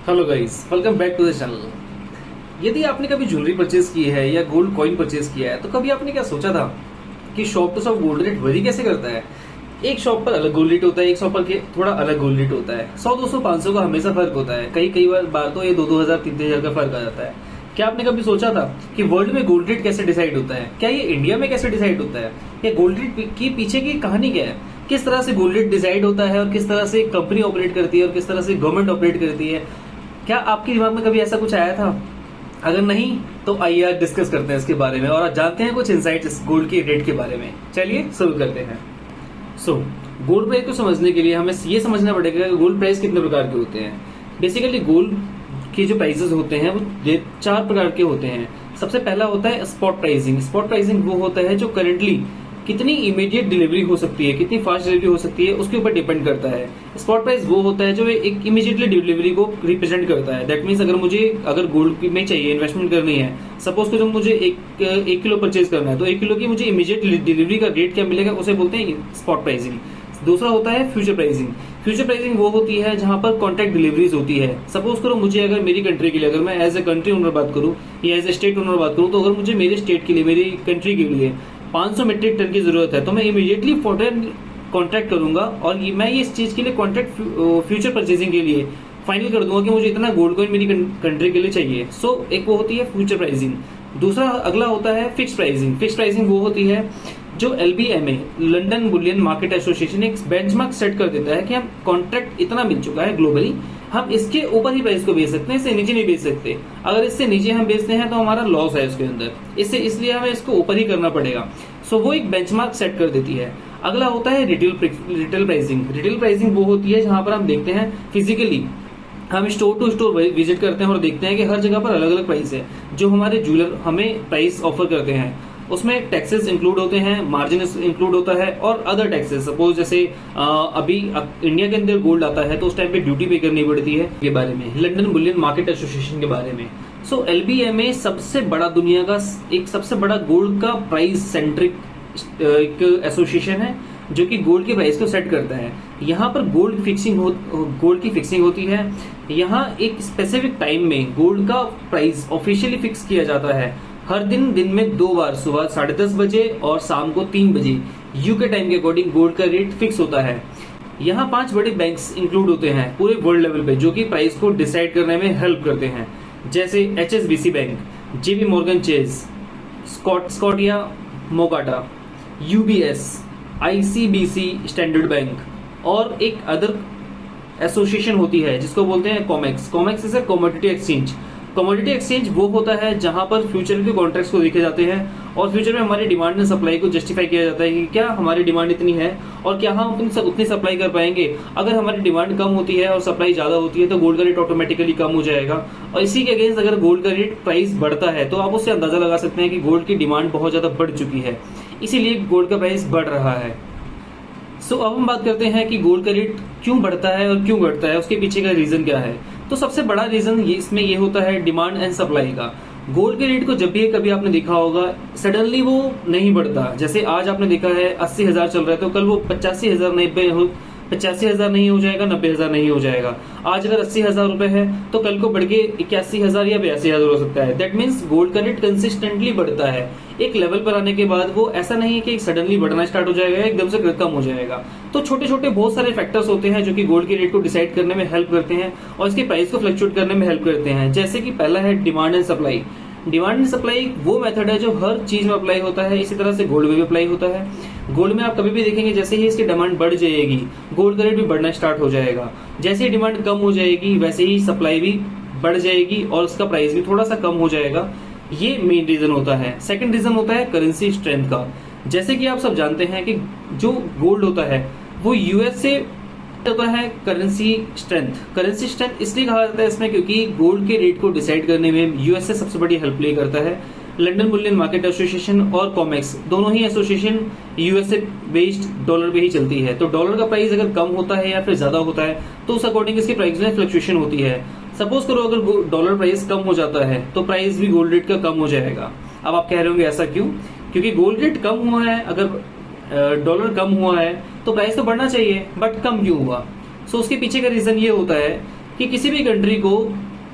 Hello guys, welcome back to the channel. यदि आपने कभी ज्वेलरी परचेज की है या गोल्ड कॉइन परचेज किया है तो कभी आपने क्या सोचा था कि shop to shop gold rate vary कैसे करता है। एक शॉप पर अलग गोल्ड रेट होता है, एक शॉप पर के थोड़ा अलग गोल्ड रेट होता है। 100 200 500 का हमेशा फर्क होता है। कई कई बार तो ये 2-2 हजार 3-3 हजार का फर्क आ जाता है। क्या आपने कभी सोचा था कि वर्ल्ड में गोल्ड रेट कैसे डिसाइड होता है? क्या ये इंडिया में कैसे डिसाइड होता है? या गोल्ड रेट की पीछे की कहानी क्या है? किस तरह से गोल्ड रेट डिसाइड होता है और किस तरह से कंपनी ऑपरेट करती है और किस तरह से गवर्नमेंट ऑपरेट करती है? क्या आपके दिमाग में कभी ऐसा कुछ आया था? अगर नहीं तो आइए आज डिस्कस करते हैं इसके बारे में और आज जानते हैं कुछ इनसाइट्स गोल्ड के रेट के बारे में। चलिए शुरू करते हैं। गोल्ड प्राइस को समझने के लिए हमें ये समझना पड़ेगा कि गोल्ड प्राइस कितने प्रकार के होते हैं। बेसिकली गोल्ड के जो प्राइसेस होते हैं वो 4 प्रकार के होते हैं। सबसे पहला होता है स्पॉट प्राइसिंग। स्पॉट प्राइसिंग वो होता है जो करंटली कितनी इमीडिएट डिलीवरी हो सकती है, कितनी फास्ट डिलीवरी हो सकती है, उसके ऊपर डिपेंड करता है। स्पॉट प्राइस वो होता है जो एक इमीडिएटली डिलीवरी को रिप्रेजेंट करता है। दैट मीन्स अगर गोल्ड में चाहिए इन्वेस्टमेंट करनी है, सपोज को जब मुझे एक किलो परचेज करना है तो 1 किलो की मुझे इमीडिएट डिलीवरी का रेट क्या मिलेगा, उसे बोलते हैं स्पॉट प्राइसिंग। दूसरा होता है फ्यूचर प्राइसिंग। फ्यूचर प्राइसिंग वो होती है जहां पर कॉन्ट्रैक्ट डिलीवरीज होती है। सपोज करो मुझे अगर मेरी कंट्री के लिए, अगर मैं एज ए कंट्री ओनर बात करूं या एज ए स्टेट ओनर बात करूं, तो अगर मुझे मेरे स्टेट के लिए, मेरी कंट्री के लिए 500 मीट्रिक टन की जरूरत है तो मैं इमीडिएटली फॉरन कॉन्ट्रैक्ट करूंगा और मैं इस चीज के लिए कॉन्ट्रैक्ट फ्यूचर परचेजिंग के लिए फाइनल कर दूंगा कि मुझे इतना गोल्ड कॉइन मेरी कंट्री के लिए चाहिए। एक वो होती है फ्यूचर प्राइसिंग। दूसरा अगला होता है फिक्स प्राइसिंग। फिक्स प्राइसिंग वो होती है जो LBMA, London Boolean market association, एक बेंचमार्क सेट कर देता है कि हम कॉन्ट्रैक्ट इतना मिल चुका है ग्लोबली, हम इसके ऊपर ही प्राइस को बेच सकते हैं, इससे नीचे नहीं बेच सकते। अगर इससे नीचे हम बेचते हैं तो हमारा लॉस है इसके अंदर, इसलिए हमें इसको ऊपर ही करना पड़ेगा। वो एक बेंचमार्क सेट कर देती है। अगला होता है रिटेल प्राइसिंग। रिटेल प्राइसिंग वो होती है जहां पर हम देखते हैं फिजिकली, हम स्टोर टू स्टोर विजिट करते हैं और देखते हैं कि हर जगह पर अलग अलग प्राइस है। जो हमारे ज्वेलर हमें प्राइस ऑफर करते हैं उसमें टैक्सेस इंक्लूड होते हैं, मार्जिन इंक्लूड होता है और अदर टैक्सेस। सपोज जैसे अभी इंडिया के अंदर गोल्ड आता है तो उस टाइम पे ड्यूटी पे करनी पड़ती है। के बारे में लंदन बुलियन मार्केट एसोसिएशन के बारे में। LBMA सबसे बड़ा दुनिया का एक सबसे बड़ा गोल्ड का प्राइस सेंट्रिक एक एसोसिएशन है जो कि गोल्ड के प्राइस को सेट करता है। यहाँ पर गोल्ड की फिक्सिंग होती है। यहाँ एक स्पेसिफिक टाइम में गोल्ड का प्राइस ऑफिशियली फिक्स किया जाता है। हर दिन में 2 बार, सुबह 10:30 बजे और शाम को 3 बजे यूके टाइम के अकॉर्डिंग गोल्ड का रेट फिक्स होता है। यहाँ 5 बड़े बैंक्स इंक्लूड होते हैं पूरे वर्ल्ड लेवल पे जो कि प्राइस को डिसाइड करने में हेल्प करते हैं, जैसे HSBC bank, JP Morgan Chase, Scotia Mocatta, UBS, ICBC standard bank और एक अदर एसोसिएशन होती है जिसको बोलते हैं Comex. Comex is a commodity exchange. Commodity exchange वो होता है जहां पर फ्यूचर के कॉन्ट्रैक्ट्स को देखे जाते हैं और फ्यूचर में हमारी डिमांड एंड सप्लाई को जस्टिफाई किया जाता है कि क्या हमारी डिमांड इतनी है और क्या हम उतनी सप्लाई कर पाएंगे। अगर हमारी डिमांड कम होती है और सप्लाई ज्यादा होती है तो गोल्ड का रेट ऑटोमेटिकली कम हो जाएगा। और इसी के अगेंस्ट अगर गोल्ड का रेट प्राइस बढ़ता है तो आप उससे अंदाजा लगा सकते हैं कि गोल्ड की डिमांड बहुत ज्यादा बढ़ चुकी है, इसीलिए गोल्ड का प्राइस बढ़ रहा है। अब हम बात करते हैं कि गोल्ड का रेट क्यों बढ़ता है और क्यों घटता है, उसके पीछे का रीजन क्या है। तो सबसे बड़ा रीजन इसमें ये होता है डिमांड एंड सप्लाई का। गोल्ड के रेट को जब भी कभी आपने देखा होगा सडनली वो नहीं बढ़ता। जैसे आज आपने देखा है 80,000 चल रहा है तो कल वो 85,000 नहीं हो जाएगा, 90,000 नहीं हो जाएगा। आज अगर 80,000 रुपए है तो कल को बढ़ के 81,000 या 82,000 हो सकता है। दैट मीन्स गोल्ड का रेट कंसिस्टेंटली बढ़ता है। एक लेवल पर आने के बाद वो ऐसा नहीं है कि सडनली बढ़ना स्टार्ट हो जाएगा, एकदम से कम हो जाएगा। तो छोटे छोटे बहुत सारे फैक्टर्स होते हैं जो कि गोल्ड के रेट को डिसाइड करने में हेल्प करते हैं और इसके प्राइस को फ्लक्चुएट करने में हेल्प करते हैं। जैसे कि पहला है demand and supply. Demand and supply वो मेथड है जो हर चीज में अप्लाई होता है, इसी तरह से गोल्ड में भी अप्लाई होता है। गोल्ड में आप कभी भी देखेंगे जैसे ही इसकी डिमांड बढ़ जाएगी गोल्ड का रेट भी बढ़ना स्टार्ट हो जाएगा। जैसे ही डिमांड कम हो जाएगी वैसे ही सप्लाई भी बढ़ जाएगी और उसका प्राइस भी थोड़ा सा कम हो जाएगा। ये मेन रीजन होता है। सेकंड रीजन होता है करेंसी स्ट्रेंथ का। जैसे कि आप सब जानते हैं कि जो गोल्ड होता है वो यूएस से होता है करेंसी स्ट्रेंथ इसलिए कहा जाता है इसमें क्योंकि गोल्ड के रेट को डिसाइड करने में यूएसए सबसे बड़ी हेल्प प्ले करता है। लंदन बुलियन मार्केट एसोसिएशन और कॉमेक्स दोनों ही एसोसिएशन यूएसए बेस्ड डॉलर पे ही चलती है। तो डॉलर का प्राइस अगर कम होता है या फिर ज्यादा होता है तो उस अकॉर्डिंग इसके प्राइस में फ्लक्चुएशन होती है। सपोज करो अगर डॉलर प्राइस कम हो जाता है तो प्राइस भी गोल्ड रेट का कम हो जाएगा। अब आप कह रहे होंगे ऐसा क्यों? क्योंकि गोल्ड रेट कम हुआ है, अगर डॉलर कम हुआ है तो प्राइस तो बढ़ना चाहिए, बट कम क्यों हुआ? उसके पीछे का रीजन ये होता है कि किसी भी कंट्री को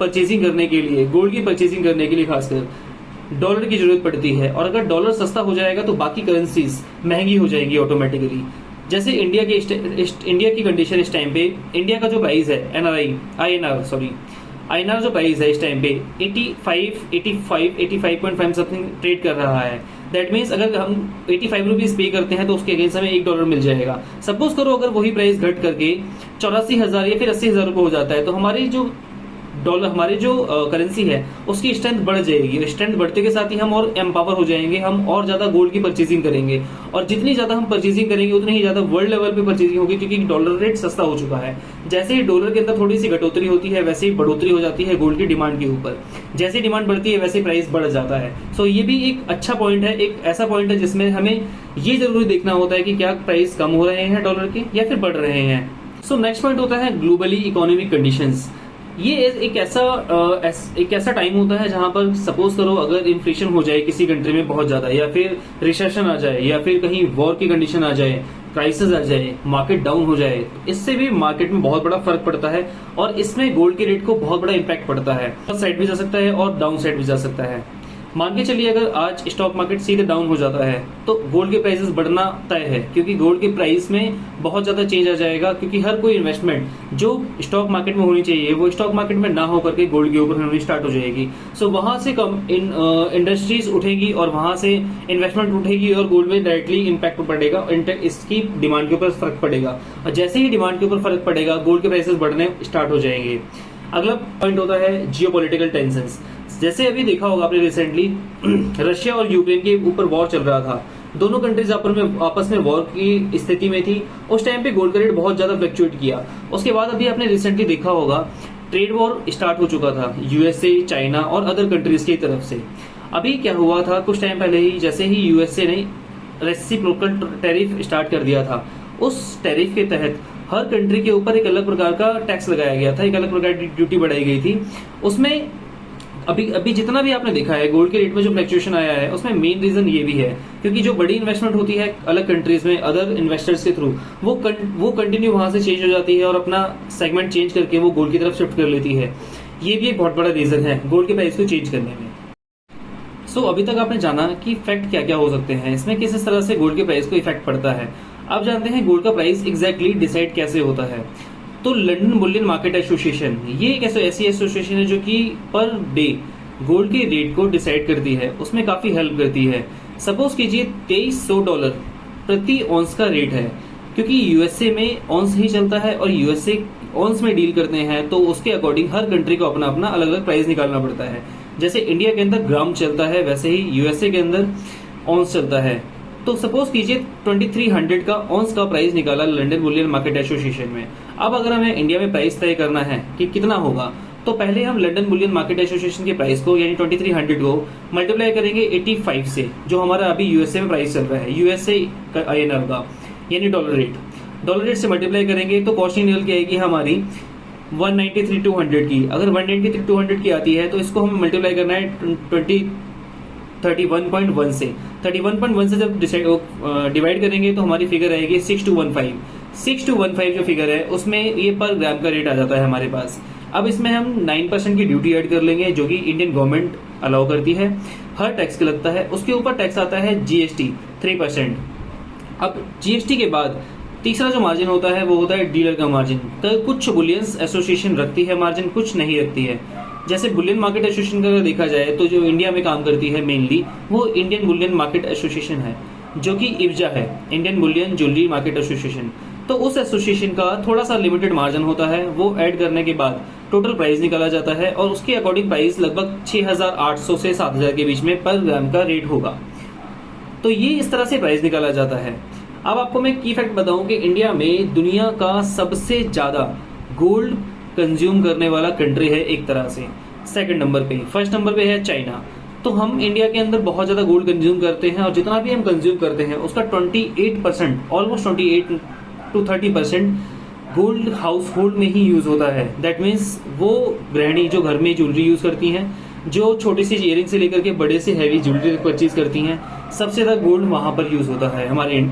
परचेजिंग करने के लिए, गोल्ड की परचेजिंग करने के लिए खासकर डॉलर की जरूरत पड़ती है, और अगर डॉलर सस्ता हो जाएगा तो बाकी करेंसीज महंगी हो जाएंगी ऑटोमेटिकली। जैसे इंडिया की कंडीशन इस टाइम पे, इंडिया का जो प्राइस है INR जो प्राइस है इस टाइम पे 85.5 समथिंग ट्रेड कर रहा है। दैट मीन्स अगर हम 85 रुपीज पे करते हैं तो उसके अगेंस्ट हमें $1 मिल जाएगा। सपोज करो अगर वही प्राइस घट करके 84,000 या फिर 80,000 रुपये हो जाता है, तो हमारी जो करेंसी है उसकी स्ट्रेंथ बढ़ जाएगी। स्ट्रेंथ बढ़ते के साथ ही हम और एम्पावर हो जाएंगे, हम और ज्यादा गोल्ड की परचेजिंग करेंगे, और जितनी ज्यादा हम परचेजिंग करेंगे उतनी ही ज्यादा वर्ल्ड लेवल पे परचेजिंग होगी, क्योंकि डॉलर रेट सस्ता हो चुका है। जैसे ही डॉलर के अंदर थोड़ी सी घटोतरी होती है वैसे ही बढ़ोतरी हो जाती है गोल्ड की डिमांड के ऊपर। जैसे डिमांड बढ़ती है वैसे प्राइस बढ़ जाता है। सो ये भी एक अच्छा पॉइंट है, एक ऐसा पॉइंट है जिसमें हमें ये जरूरी देखना होता है कि क्या प्राइस कम हो रहे हैं डॉलर के या फिर बढ़ रहे हैं। सो नेक्स्ट पॉइंट होता है ग्लोबली इकोनॉमिक कंडीशंस। ये एक ऐसा टाइम होता है जहां पर सपोज करो अगर इन्फ्लेशन हो जाए किसी कंट्री में बहुत ज्यादा, या फिर रिसेशन आ जाए, या फिर कहीं वॉर की कंडीशन आ जाए, क्राइसिस आ जाए, मार्केट डाउन हो जाए, इससे भी मार्केट में बहुत बड़ा फर्क पड़ता है, और इसमें गोल्ड के रेट को बहुत बड़ा इम्पैक्ट पड़ता है। अप साइड भी जा सकता है और डाउन साइड भी जा सकता है। मान के चलिए अगर आज स्टॉक मार्केट सीधे डाउन हो जाता है तो गोल्ड के प्राइसेस बढ़ना तय है, क्योंकि गोल्ड के प्राइस में बहुत ज्यादा चेंज आ जाएगा, क्योंकि हर कोई इन्वेस्टमेंट जो स्टॉक मार्केट में होनी चाहिए वो स्टॉक मार्केट में ना होकर के गोल्ड के ऊपर होनी स्टार्ट हो जाएगी। सो वहां से कम इंडस्ट्रीज उठेगी और वहां से इन्वेस्टमेंट उठेगी और गोल्ड में डायरेक्टली इम्पैक्ट पड़ेगा, इसकी डिमांड के ऊपर फर्क पड़ेगा, और जैसे ही डिमांड के ऊपर फर्क पड़ेगा गोल्ड के प्राइसेस बढ़ने स्टार्ट हो जाएंगे। अगला पॉइंट होता है जियोपॉलिटिकल टेंशंस। जैसे अभी देखा होगा आपने रिसेंटली रशिया और यूक्रेन के ऊपर वॉर चल रहा था, दोनों कंट्रीज आपस में वॉर की स्थिति में थी। उस टाइम पे गोल्ड का रेट बहुत ज्यादा फ्लक्चुएट किया। उसके बाद अभी आपने रिसेंटली देखा होगा ट्रेड वॉर स्टार्ट हो चुका था यूएसए, चाइना और अदर कंट्रीज की तरफ से। अभी क्या हुआ था कुछ टाइम पहले ही, जैसे ही यूएसए ने रेसिप्रोकल टैरिफ स्टार्ट कर दिया था, उस टैरिफ के तहत हर कंट्री के ऊपर एक अलग प्रकार का टैक्स लगाया गया था, एक अलग प्रकार की ड्यूटी बढ़ाई गई थी। उसमें अभी जितना भी आपने देखा है गोल्ड के रेट में जो फ्लक्चुएशन आया है, उसमें मेन रीजन ये भी है क्योंकि जो बड़ी इन्वेस्टमेंट होती है अलग कंट्रीज में अदर इन्वेस्टर्स के थ्रू, वो कंटिन्यू वहां से चेंज हो जाती है और अपना सेगमेंट चेंज करके वो गोल्ड की तरफ शिफ्ट कर लेती है। ये भी एक बहुत बड़ा रीजन है गोल्ड के प्राइस को चेंज करने में। सो अभी तक आपने जाना कि फैक्ट क्या क्या हो सकते हैं, इसमें किस तरह से गोल्ड के प्राइस को इफेक्ट पड़ता है। अब जानते हैं गोल्ड का प्राइस एग्जैक्टली डिसाइड कैसे होता है। तो लंदन बुलियन मार्केट एसोसिएशन, ये एक ऐसी एसोसिएशन है जो कि पर डे गोल्ड के रेट को डिसाइड करती है, उसमें काफी हेल्प करती है। सपोज कीजिए $2300 प्रति ऑन्स का रेट है, क्योंकि यूएसए में ऑन्स ही चलता है और यूएसए ऑन्स में डील करते हैं, तो उसके अकॉर्डिंग हर कंट्री को अपना अपना अलग अलग प्राइस निकालना पड़ता है। जैसे इंडिया के अंदर ग्राम चलता है वैसे ही यूएसए के अंदर ऑन्स चलता है। तो सपोज कीजिए 2300 का ऑन्स का प्राइस निकाला लंदन बुलियन मार्केट एसोसिएशन में। अब अगर हमें इंडिया में प्राइस तय करना है कि कितना होगा, तो पहले हम लंदन बुलियन मार्केट एसोसिएशन के प्राइस को यानी 2300 को मल्टीप्लाई करेंगे 85 से, जो हमारा अभी यूएसए में प्राइस चल रहा है, यूएसए INR का यानी डॉलर रेट से मल्टीप्लाई करेंगे तो कॉस्टिंग निकल के आएगी हमारी 193,200 की। अगर 193,200 की आती है तो इसको हमें मल्टीप्लाई करना है 31.1 से। 31.1 से जब डिवाइड करेंगे तो हमारी फिगर आएगी 6215। 6215 जो फिगर है उसमें ये पर ग्राम का रेट आ जाता है हमारे पास। अब इसमें हम 9% की ड्यूटी ऐड कर लेंगे जो कि इंडियन गवर्नमेंट अलाउ करती है, हर टैक्स के लगता है। उसके ऊपर टैक्स आता है GST 3%। अब GST के बाद तीसरा जो मार्जिन होता है वो होता है डीलर का मार्जिन। तो कुछ बुलियंस एसोसिएशन रखती है मार्जिन, कुछ नहीं रखती है। जैसे बुलियन मार्केट एसोसिएशन का अगर देखा जाए तो जो इंडिया में काम करती है मेनली वो इंडियन बुलियन मार्केट एसोसिएशन है, जो कि IBJA है, Indian Boolean jewellery market association. तो उस एसोसिएशन का थोड़ा सा लिमिटेड मार्जिन होता है, वो ऐड करने के बाद टोटल प्राइस निकाला जाता है और उसके अकॉर्डिंग प्राइस लगभग 6,800 से 7,000 के बीच में पर ग्राम का रेट होगा। तो ये इस तरह से प्राइस निकाला जाता है। अब आपको मैं की फैक्ट बताऊं कि इंडिया में दुनिया का सबसे ज्यादा गोल्ड कंज्यूम करने वाला कंट्री है एक तरह से, सेकंड नंबर पे। फर्स्ट नंबर पे है चाइना। तो हम इंडिया के अंदर बहुत ज्यादा गोल्ड कंज्यूम करते हैं और जितना भी हम कंज्यूम करते हैं उसका 28%, almost 28 to 30% gold house hold में ही यूज होता है। दैट मीन्स वो गृहिणी जो घर में ज्वेलरी यूज करती हैं, जो छोटी सी इयरिंग से लेकर के बड़े से हैवी ज्वेलरी परचेज करती हैं, सबसे ज्यादा गोल्ड वहां पर यूज होता है हमारे।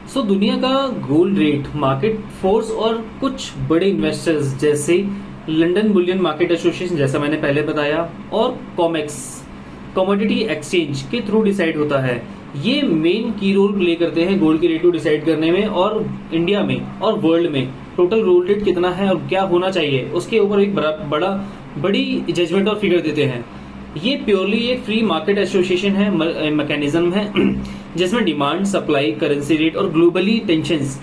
सो दुनिया का गोल्ड रेट, मार्केट फोर्स और कुछ बड़े इन्वेस्टर्स जैसे लंदन बुलियन मार्केट एसोसिएशन जैसा मैंने पहले बताया, और कॉमेक्स कमोडिटी एक्सचेंज के थ्रू डिसाइड होता है। ये मेन की रोल प्ले करते हैं गोल्ड के रेट को डिसाइड करने में, और इंडिया में और वर्ल्ड में टोटल गोल्ड रेट कितना है और क्या होना चाहिए उसके ऊपर एक बड़ी जजमेंट और फिगर देते हैं। ये प्योरली एक फ्री मार्केट एसोसिएशन है, मैकेनिज्म है जिसमें डिमांड, सप्लाई, करेंसी रेट और globally tensions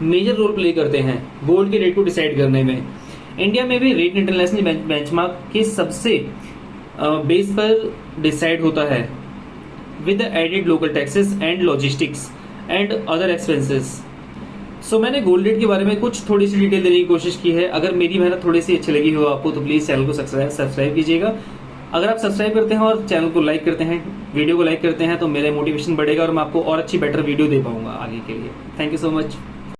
major role play करते हैं गोल्ड के रेट को डिसाइड करने में। इंडिया में भी रेट इंटरनेशनल बेंचमार्क के सबसे बेस पर डिसाइड होता है with the added local taxes and logistics and other expenses. So मैंने गोल्ड रेट के बारे में कुछ थोड़ी सी डिटेल देने की कोशिश की है। अगर मेरी मेहनत थोड़ी सी अच्छी लगी हो आपको तो प्लीज चैनल को सब्सक्राइब कीजिएगा। अगर आप सब्सक्राइब करते हैं और चैनल को लाइक करते हैं, वीडियो को लाइक करते हैं, तो मेरा मोटिवेशन बढ़ेगा और मैं आपको और अच्छी बेटर वीडियो दे पाऊंगा आगे के लिए। Thank you so much.